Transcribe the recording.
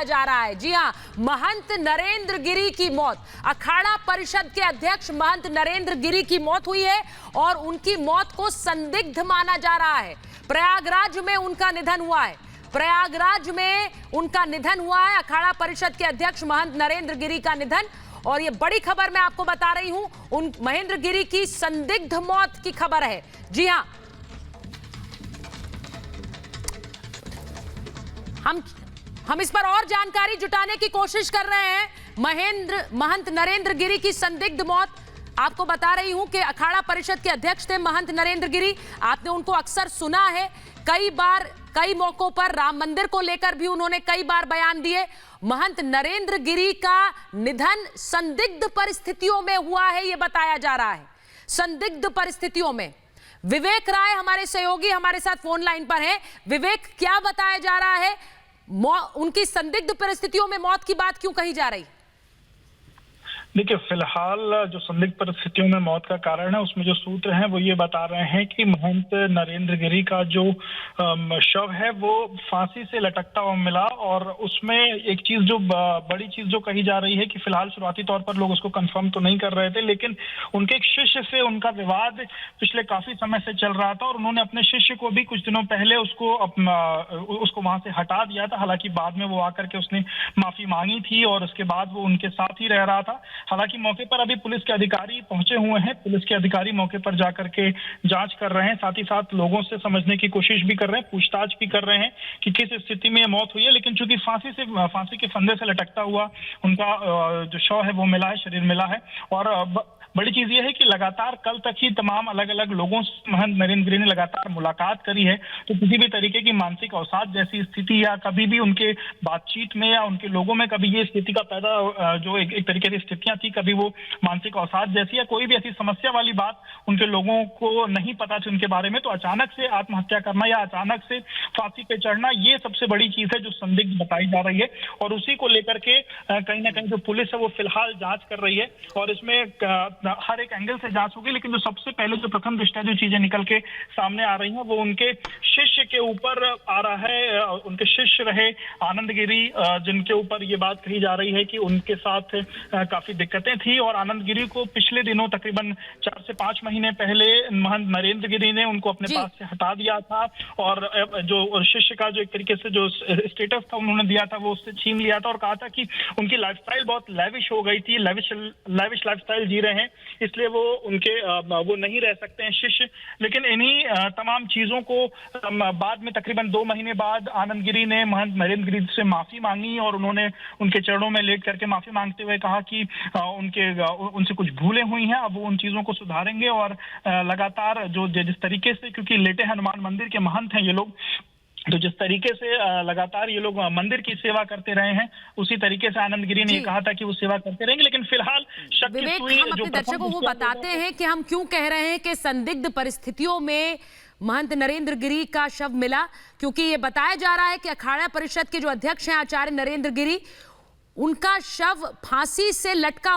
जा रहा है। जी हां, महंत नरेंद्र गिरी की मौत, अखाड़ा परिषद के अध्यक्ष महंत नरेंद्र गिरी की मौत हुई है और उनकी मौत को संदिग्ध माना जा रहा है। प्रयागराज में उनका निधन हुआ है। प्रयागराज में उनका निधन हुआ है, अखाड़ा परिषद के अध्यक्ष महंत नरेंद्र गिरी का निधन। और ये बड़ी खबर मैं आपको बता रही हूं, उन महेंद्र गिरी की संदिग्ध मौत की खबर है। जी हां, हम इस पर और जानकारी जुटाने की कोशिश कर रहे हैं। महंत नरेंद्र गिरी की संदिग्ध मौत, आपको बता रही हूं कि अखाड़ा परिषद के अध्यक्ष थे महंत नरेंद्र गिरी। आपने उनको अक्सर सुना है, कई बार कई मौकों पर राम मंदिर को लेकर भी उन्होंने कई बार बयान दिए। महंत नरेंद्र गिरी का निधन संदिग्ध परिस्थितियों में हुआ है, यह बताया जा रहा है। संदिग्ध परिस्थितियों में विवेक राय हमारे सहयोगी हमारे साथ फोन लाइन पर हैं। विवेक, क्या बताया जा रहा है? उनकी संदिग्ध परिस्थितियों में मौत की बात क्यों कही जा रही? देखिए, फिलहाल जो संदिग्ध परिस्थितियों में मौत का कारण है उसमें जो सूत्र हैं वो ये बता रहे हैं कि महंत नरेंद्र गिरी का जो शव है वो फांसी से लटकता हुआ मिला। और उसमें एक चीज जो बड़ी चीज जो कही जा रही है कि फिलहाल शुरुआती तौर पर लोग उसको कंफर्म तो नहीं कर रहे थे, लेकिन उनके एक शिष्य से उनका विवाद पिछले काफी समय से चल रहा था और उन्होंने अपने शिष्य को भी कुछ दिनों पहले उसको वहां से हटा दिया था। हालांकि बाद में वो आकर के उसने माफी मांगी थी और उसके बाद वो उनके साथ ही रह रहा था। हालांकि मौके पर अभी पुलिस के अधिकारी पहुंचे हुए हैं। पुलिस के अधिकारी मौके पर जाकर के जांच कर रहे हैं, साथ ही साथ लोगों से समझने की कोशिश भी कर रहे हैं, पूछताछ भी कर रहे हैं कि किस स्थिति में मौत हुई है। लेकिन चूंकि फांसी के फंदे से लटकता हुआ उनका जो शव है वो मिला है, शरीर मिला है। और बड़ी चीज ये है कि लगातार कल तक ही तमाम अलग अलग लोगों से महंत नरेंद्र गिरी ने लगातार मुलाकात करी है, तो किसी भी तरीके की मानसिक अवसाद जैसी स्थिति या कभी भी उनके बातचीत में या उनके लोगों में कभी ये स्थिति का पैदा जो एक तरीके की स्थितियां थी, कभी वो मानसिक अवसाद जैसी या कोई भी ऐसी समस्या वाली बात उनके लोगों को नहीं पता थी उनके बारे में। तो अचानक से आत्महत्या करना या अचानक से फांसी पे चढ़ना, ये सबसे बड़ी चीज है जो संदिग्ध बताई जा रही है। और उसी को लेकर के कहीं ना कहीं जो पुलिस है वो फिलहाल जांच कर रही है और इसमें हर एक एंगल से जांच होगी। लेकिन जो सबसे पहले जो प्रथम दृष्टया जो चीजें निकल के सामने आ रही हैं वो उनके शिष्य के ऊपर आ रहा है। उनके शिष्य रहे आनंद गिरी, जिनके ऊपर ये बात कही जा रही है कि उनके साथ काफी दिक्कतें थी और आनंद गिरी को पिछले दिनों तकरीबन 4 से 5 महीने पहले महंत नरेंद्र गिरी ने उनको अपने पास से हटा दिया था और जो शिष्य का जो एक तरीके से जो स्टेटस था उन्होंने दिया था वो उससे छीन लिया था और कहा था कि उनकी लाइफस्टाइल बहुत लेविश हो गई थी, लेविश लाइफस्टाइल जी रहे हैं, इसलिए वो नहीं रह सकते हैं शिष्य। लेकिन इन्हीं तमाम चीजों को बाद में तकरीबन 2 महीने बाद आनंद गिरी ने महंत नरेंद्र गिरी से माफी मांगी और उन्होंने उनके चरणों में लेट करके माफी मांगते हुए कहा कि उनसे कुछ भूलें हुई हैं, अब वो उन चीजों को सुधारेंगे। और लगातार जो जिस तरीके से, क्योंकि लेटे हनुमान मंदिर के महंत हैं ये लोग, तो जिस तरीके से लगातार ये लोग मंदिर की सेवा करते रहे हैं, उसी तरीके से आनंद गिरी ने कहा था कि वो सेवा करते रहेंगे। लेकिन फिलहाल विवेक, हम अपने दर्शकों को बताते हैं कि हम क्यों कह रहे हैं कि संदिग्ध परिस्थितियों में महंत नरेंद्र गिरी का शव मिला, क्योंकि ये बताया जा रहा है कि अखाड़ा परिषद के जो अध्यक्ष हैं आचार्य नरेंद्र गिरी, उनका शव फांसी से लटका